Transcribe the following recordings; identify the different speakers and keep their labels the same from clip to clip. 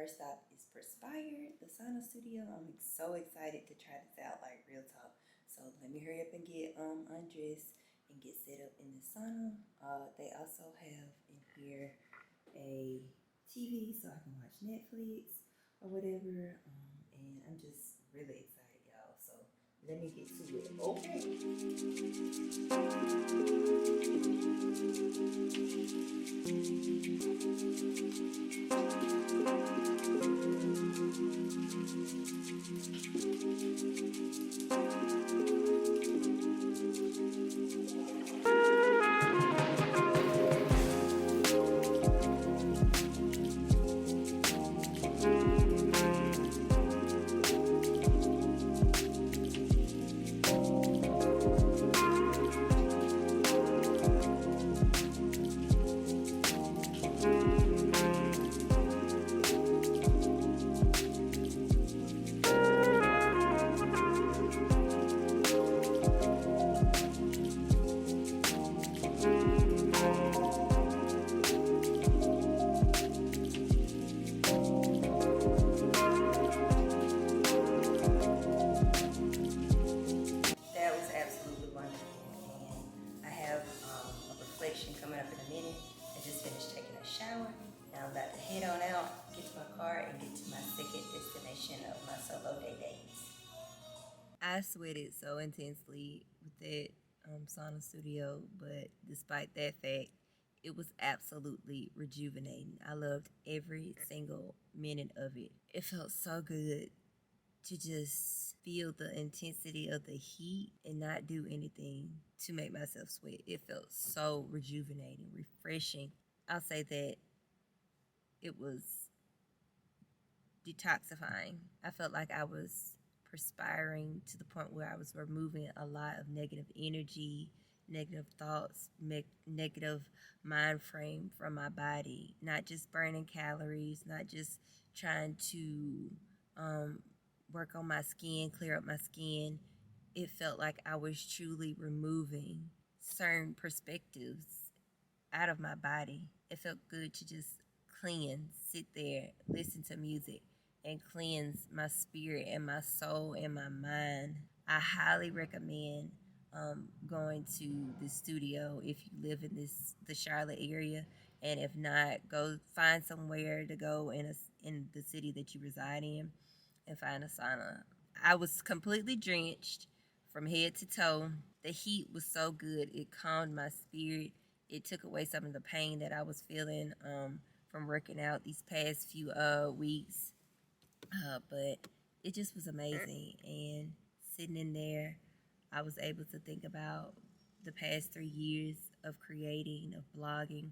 Speaker 1: first stop is Perspire, the sauna studio. I'm so excited to try this out, like real talk. So let me hurry up and get undressed and get set up in the sauna. They also have in here a TV so I can watch Netflix or whatever. And I'm just really excited, y'all. So let me get to it. Okay. That was absolutely wonderful, and I have a reflection coming up in a minute. I just finished taking a shower. Now I'm about to head on out, get to my car, and get to my second destination of my solo day dates. I sweated so intensely with that sauna studio, but despite that fact, it was absolutely rejuvenating. I loved every single minute of it. It felt so good to just feel the intensity of the heat and not do anything to make myself sweat. It felt so rejuvenating, refreshing. I'll say that it was detoxifying. I felt like I was perspiring to the point where I was removing a lot of negative energy, negative thoughts, negative mind frame from my body. Not just burning calories, not just trying to work on my skin, clear up my skin. It felt like I was truly removing certain perspectives out of my body. It felt good to just cleanse, sit there, listen to music, and cleanse my spirit and my soul and my mind. I highly recommend going to the studio if you live in the Charlotte area, and if not, go find somewhere to go in the city that you reside in and find a sauna. I was completely drenched from head to toe. The heat was so good. It calmed my spirit. It took away some of the pain that I was feeling from working out these past few weeks. But it just was amazing. And sitting in there, I was able to think about the past 3 years of creating, of blogging,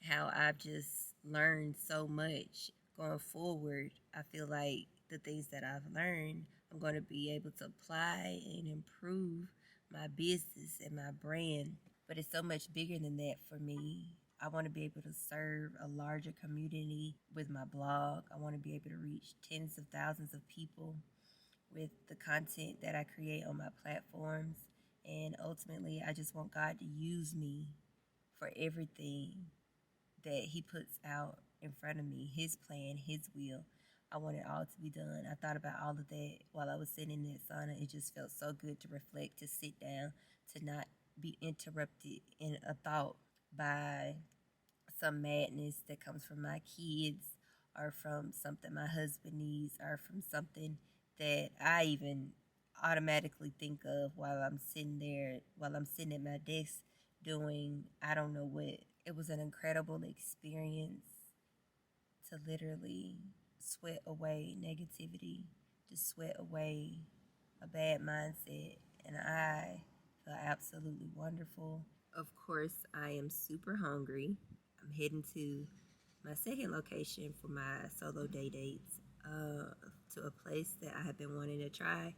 Speaker 1: how I've just learned so much. Going forward, I feel like the things that I've learned, I'm going to be able to apply and improve my business and my brand. But it's so much bigger than that for me. I want to be able to serve a larger community with my blog. I want to be able to reach tens of thousands of people with the content that I create on my platforms. And ultimately, I just want God to use me for everything that He puts out in front of me, His plan, His will. I want it all to be done. I thought about all of that while I was sitting in that sauna. It just felt so good to reflect, to sit down, to not be interrupted in a thought by some madness that comes from my kids or from something my husband needs or from something that I even automatically think of while I'm sitting at my desk doing I don't know what. It was an incredible experience to literally sweat away negativity, to sweat away a bad mindset, and I feel absolutely wonderful. Of course, I am super hungry. I'm heading to my second location for my solo day dates, to a place that I have been wanting to try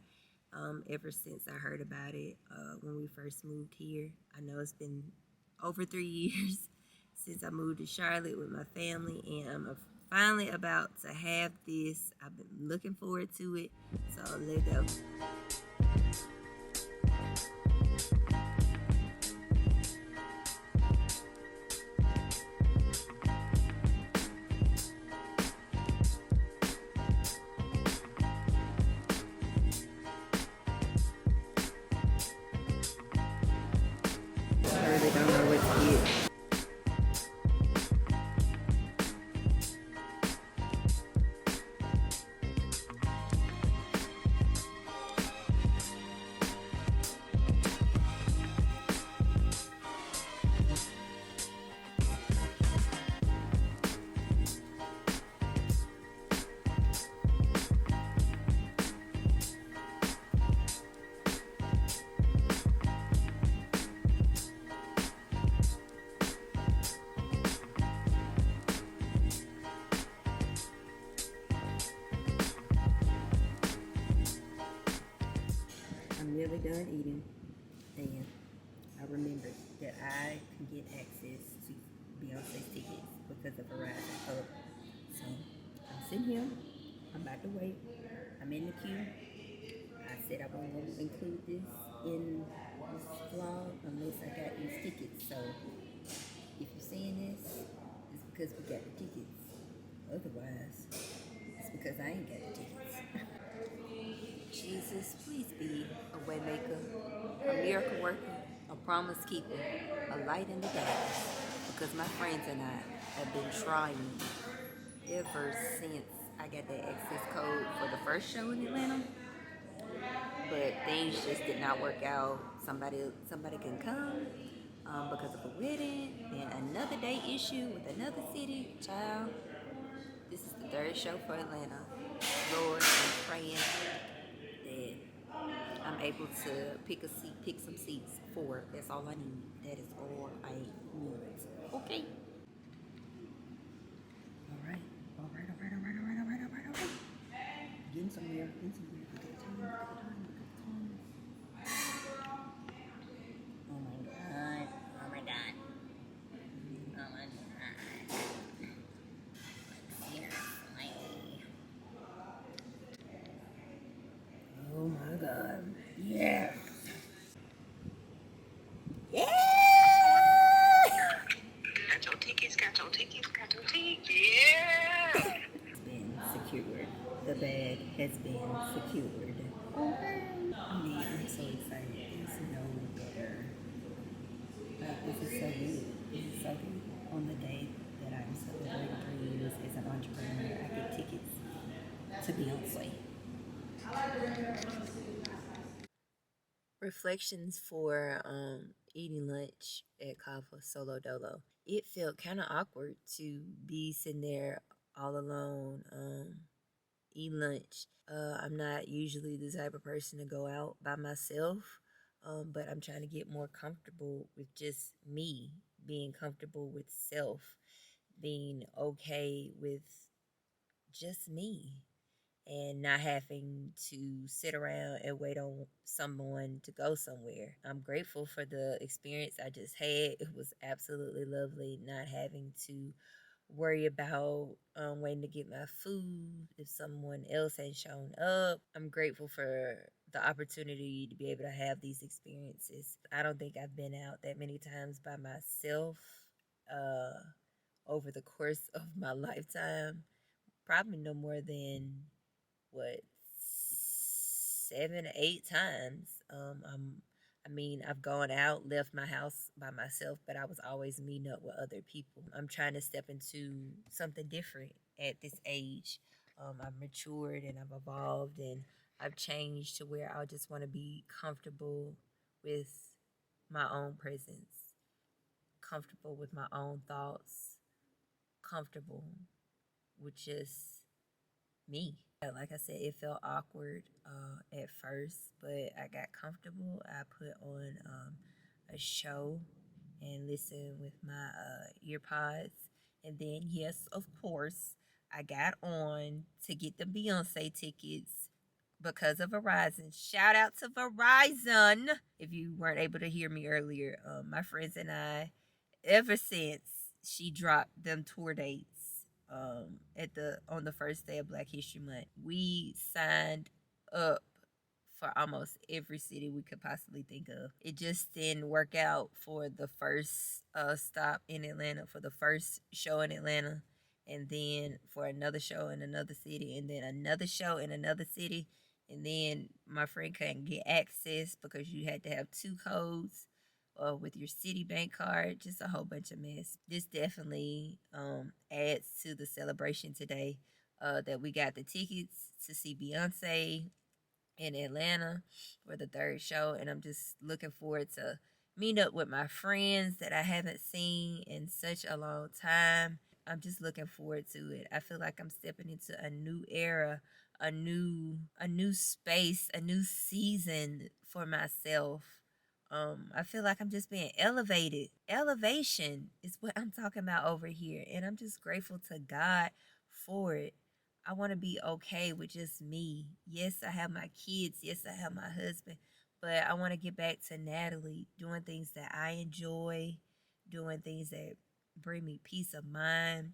Speaker 1: ever since I heard about it when we first moved here. I know it's been over 3 years since I moved to Charlotte with my family, and I'm finally about to have this. I've been looking forward to it, so let's go. got done eating, and I remembered that I can get access to Beyonce's tickets because of Verizon Hub. So I'm sitting here. I'm about to wait. I'm in the queue. I said I wasn't going to include this in this vlog unless I got these tickets. So if you're seeing this, it's because we got the tickets. Otherwise, it's because I ain't got the tickets. Jesus, please be a way maker, a miracle worker, a promise keeper, a light in the darkness. Because my friends and I have been trying ever since I got that access code for the first show in Atlanta. But things just did not work out. Somebody can come because of a wedding and another day issue with another city. Child, this is the third show for Atlanta. Lord, I'm praying that I'm able to pick some seats for. That's all I need. That is all I need. Okay. All right. Getting somewhere. Look at the time. Oh my god. Oh my god. Seriously. Oh my god. Yeah. Yeah. Got your tickets. Yeah. Been secured. The bag has been secured. Okay. I mean, I'm so excited. There's no better. Like, this is so good. This is so good. On the day that I'm celebrating 3 years as an entrepreneur, I get tickets to Beyonce. Reflections for eating lunch at Cava Solo Dolo. It felt kind of awkward to be sitting there all alone, eat lunch. I'm not usually the type of person to go out by myself, but I'm trying to get more comfortable with just me, being comfortable with self, being okay with just me, and not having to sit around and wait on someone to go somewhere. I'm grateful for the experience I just had. It was absolutely lovely not having to worry about waiting to get my food if someone else ain't shown up. I'm grateful for the opportunity to be able to have these experiences. I don't think I've been out that many times by myself uh, over the course of my lifetime. Probably no more than what 7 8 times. I mean, I've gone out, left my house by myself, but I was always meeting up with other people. I'm trying to step into something different at this age. I've matured and I've evolved and I've changed to where I just want to be comfortable with my own presence, comfortable with my own thoughts, comfortable with just me. Like I said, it felt awkward at first, but I got comfortable. I put on a show and listened with my ear pods. And then, yes, of course, I got on to get the Beyonce tickets because of Verizon. Shout out to Verizon. If you weren't able to hear me earlier, my friends and I, ever since she dropped them tour dates at the on the first day of Black History Month, we signed up for almost every city we could possibly think of. It just didn't work out for the first stop in Atlanta, for the first show in Atlanta, and then for another show in another city, and then another show in another city. And then my friend couldn't get access because you had to have 2 codes with your Citibank card, just a whole bunch of mess. This definitely adds to the celebration today that we got the tickets to see Beyonce in Atlanta for the third show, and I'm just looking forward to meet up with my friends that I haven't seen in such a long time. I'm just looking forward to it. I feel like I'm stepping into a new era, a new space, a new season for myself. I feel like I'm just being elevated. Elevation is what I'm talking about over here, and I'm just grateful to God for it. I want to be okay with just me. Yes, I have my kids. Yes, I have my husband. But I want to get back to Natalie, doing things that I enjoy, doing things that bring me peace of mind.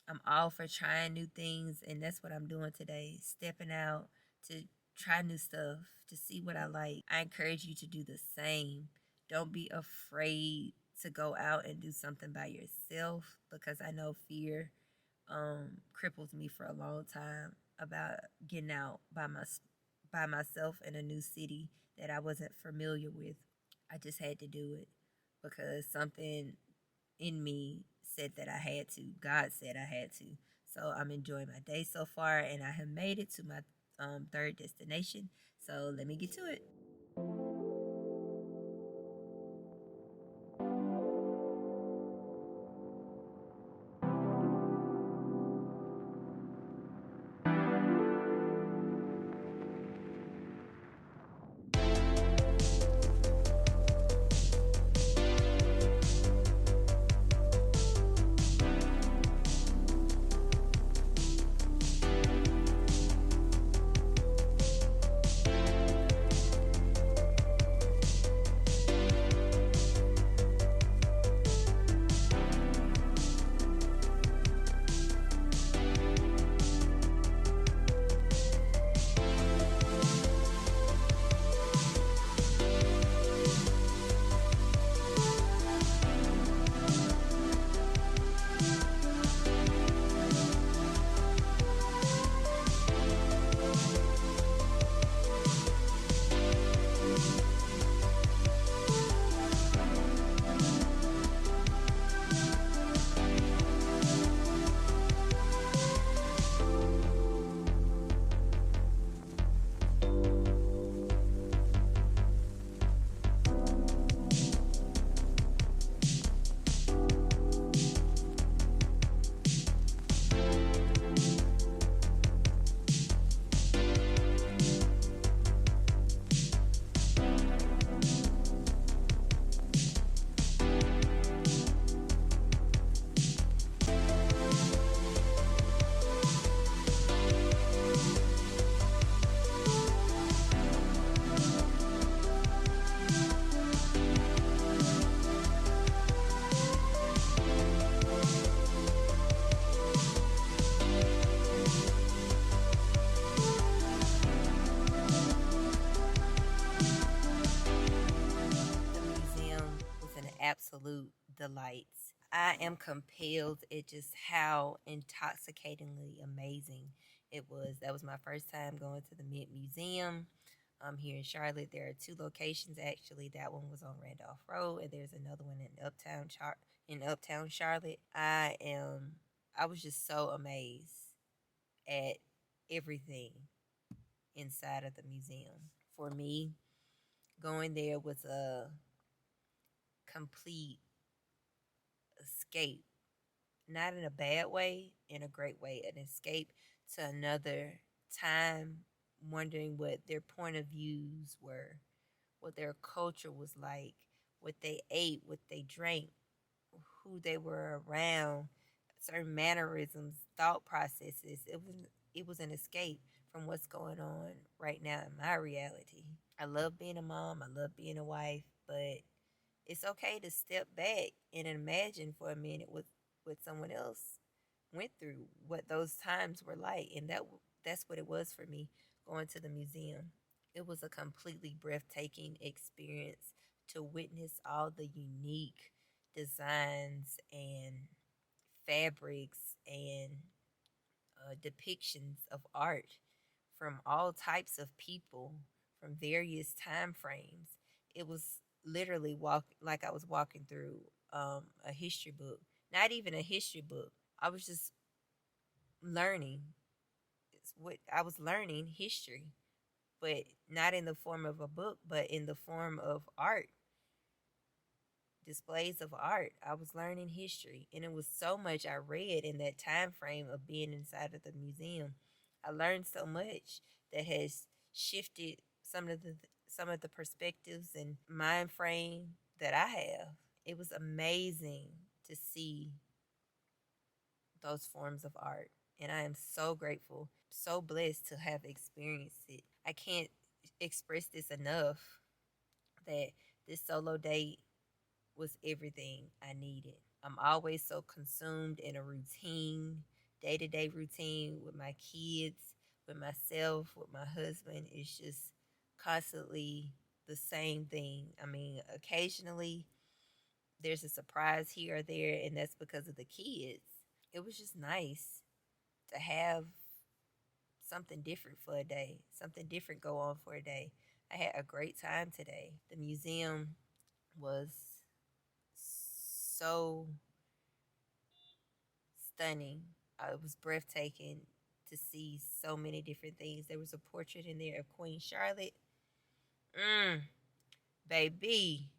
Speaker 1: I'm all for trying new things, and that's what I'm doing today. Stepping out to try new stuff, to see what I like. I encourage you to do the same. Don't be afraid to go out and do something by yourself, because I know fear crippled me for a long time about getting out by myself in a new city that I wasn't familiar with. I just had to do it because something in me said that I had to. God said I had to. So I'm enjoying my day so far, and I have made it to my third destination. So let me get to it. The museum was an absolute delight. I am compelled at just how intoxicatingly amazing it was. That was my first time going to the Mint Museum. Here in Charlotte, there are two locations actually. That one was on Randolph Road, and there's another one in Uptown Charlotte. I was just so amazed at everything inside of the museum. For me, going there was a complete escape, not in a bad way, in a great way, an escape to another time, wondering what their point of views were, what their culture was like, what they ate, what they drank, who they were around, certain mannerisms, thought processes. It was an escape from what's going on right now in my reality. I love being a mom, I love being a wife, but it's okay to step back and imagine for a minute what someone else went through, what those times were like, and that's what it was for me going to the museum. It was a completely breathtaking experience to witness all the unique designs and fabrics and depictions of art from all types of people from various time frames. It was literally like I was walking through a history book. Not even a history book. I was just learning. It's what I was learning history, but not in the form of a book, but in the form of art, displays of art. I was learning history, and it was so much I read in that time frame of being inside of the museum. I learned so much that has shifted some of the perspectives and mind frame that I have. It was amazing to see those forms of art, and I am so grateful, so blessed to have experienced it. I can't express this enough. that this solo date was everything I needed. I'm always so consumed in a routine, day to day routine with my kids, with myself, with my husband. It's just constantly the same thing. I mean, occasionally there's a surprise here or there, and that's because of the kids. It was just nice to have something different for a day, something different go on for a day. I had a great time today. The museum was so stunning. It was breathtaking to see so many different things. There was a portrait in there of Queen Charlotte. Mm, baby,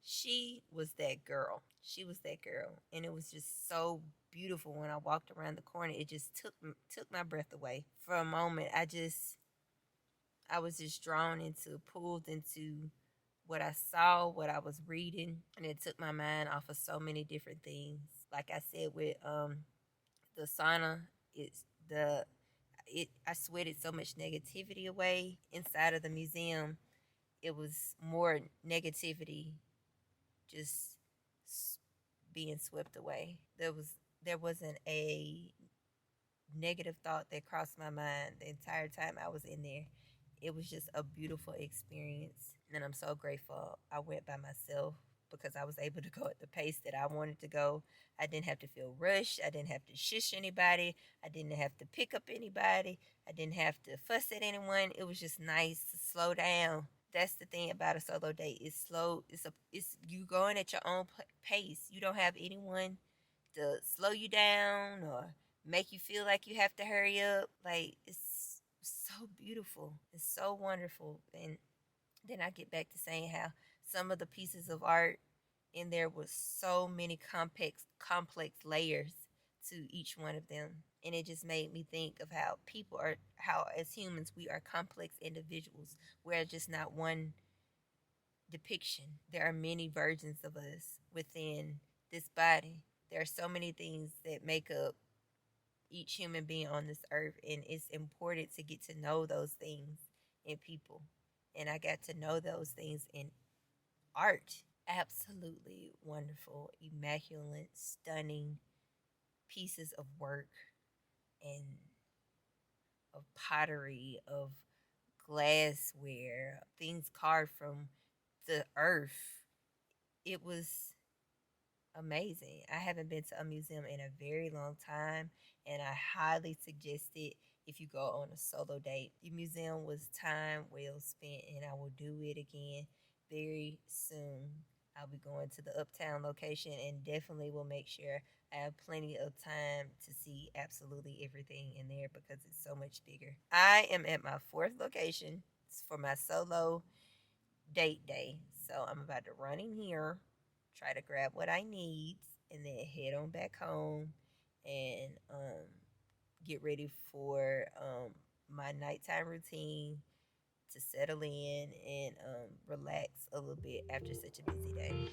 Speaker 1: she was that girl. She was that girl, and it was just so beautiful when I walked around the corner. It just took my breath away for a moment. I was just drawn into, pulled into what I saw, what I was reading, and it took my mind off of so many different things. Like I said, with the sauna, it's the it. I sweated so much negativity away inside of the museum. It was more negativity, just being swept away. There wasn't a negative thought that crossed my mind the entire time I was in there. It was just a beautiful experience, and I'm so grateful I went by myself because I was able to go at the pace that I wanted to go. I didn't have to feel rushed. I didn't have to shush anybody. I didn't have to pick up anybody. I didn't have to fuss at anyone. It was just nice to slow down. That's the thing about a solo date. It's slow. It's you going at your own pace. You don't have anyone to slow you down or make you feel like you have to hurry up. Like it's so beautiful. It's so wonderful. And then I get back to saying how some of the pieces of art in there was so many complex layers to each one of them. And it just made me think of how as humans we are complex individuals. We're just not one depiction. There are many versions of us within this body. There are so many things that make up each human being on this earth, and it's important to get to know those things in people. And I got to know those things in art. Absolutely wonderful, immaculate, stunning pieces of work and of pottery, of glassware, things carved from the earth. It was amazing. I haven't been to a museum in a very long time, and I highly suggest it if you go on a solo date. The museum was time well spent, and I will do it again very soon. I'll be going to the Uptown location and definitely will make sure I have plenty of time to see absolutely everything in there because it's so much bigger. I am at my fourth location for my solo date day. So I'm about to run in here, try to grab what I need, and then head on back home and get ready for my nighttime routine to settle in and relax a little bit after such a busy day.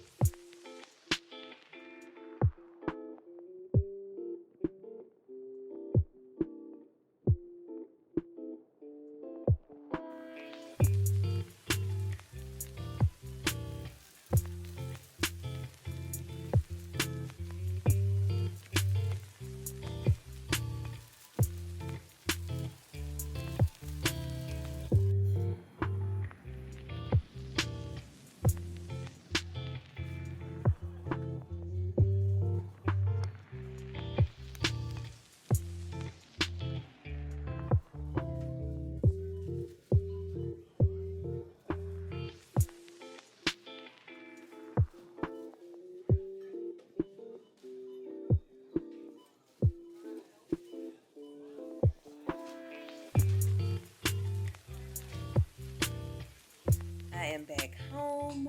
Speaker 1: I am back home.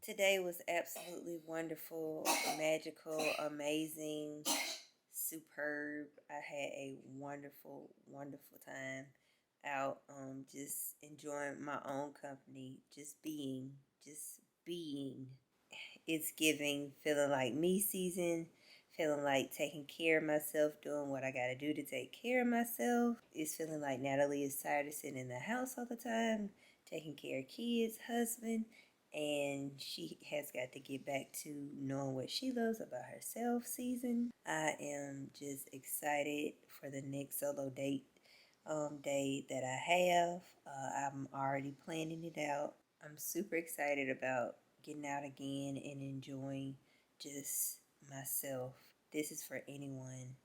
Speaker 1: Today was absolutely wonderful, magical, amazing, superb. I had a wonderful, wonderful time out, just enjoying my own company, just being. It's giving, feeling like me season, feeling like taking care of myself, doing what I gotta do to take care of myself. It's feeling like Natalie is tired of sitting in the house all the time, taking care of kids, husband. and she has got to get back to knowing what she loves about herself season. I am just excited for the next solo date day that I have. I'm already planning it out. I'm super excited about getting out again and enjoying just myself. This is for anyone.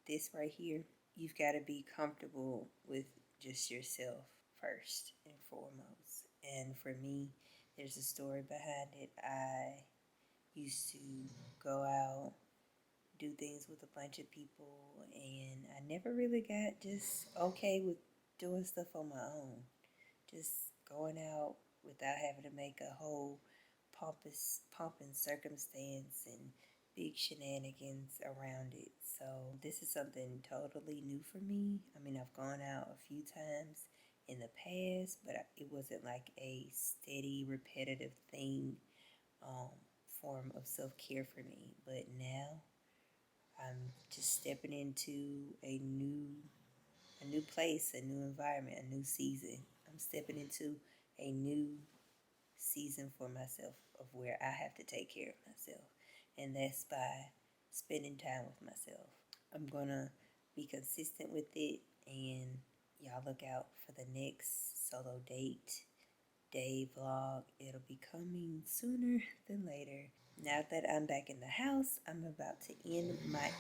Speaker 1: This right here, you've got to be comfortable with just yourself first and foremost. And for me, there's a story behind it. I used to go out, do things with a bunch of people, and I never really got just okay with doing stuff on my own. Just going out without having to make a whole pomp and circumstance and big shenanigans around it. So this is something totally new for me. I mean, I've gone out a few times in the past, but it wasn't like a steady, repetitive thing, form of self-care for me. But now I'm just stepping into a new place, a new environment, a new season. I'm stepping into a new season for myself of where I have to take care of myself. And that's by spending time with myself. I'm going to be consistent with it, and y'all look out for the next solo date day vlog. It'll be coming sooner than later. Now that I'm back in the house, I'm about to end my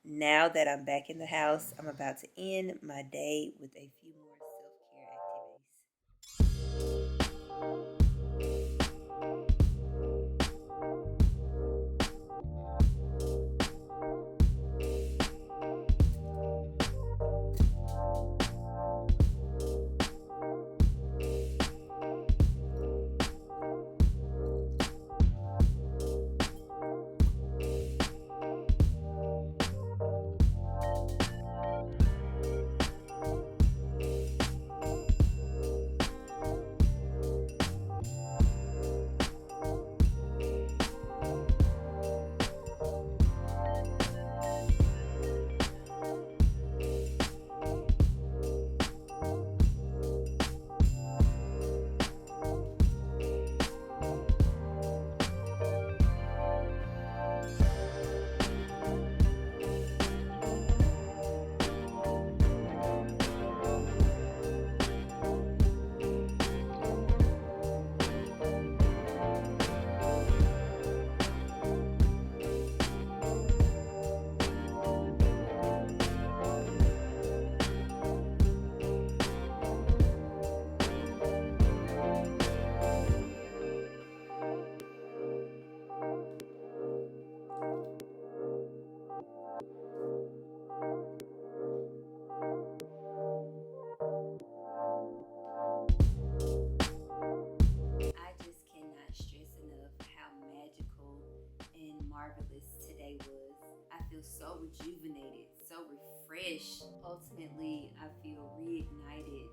Speaker 1: Now that I'm back in the house, I'm about to end my day with a few more self-care activities. I just cannot stress enough how magical and marvelous today was. I feel so rejuvenated, so refreshed. Ultimately, I feel reignited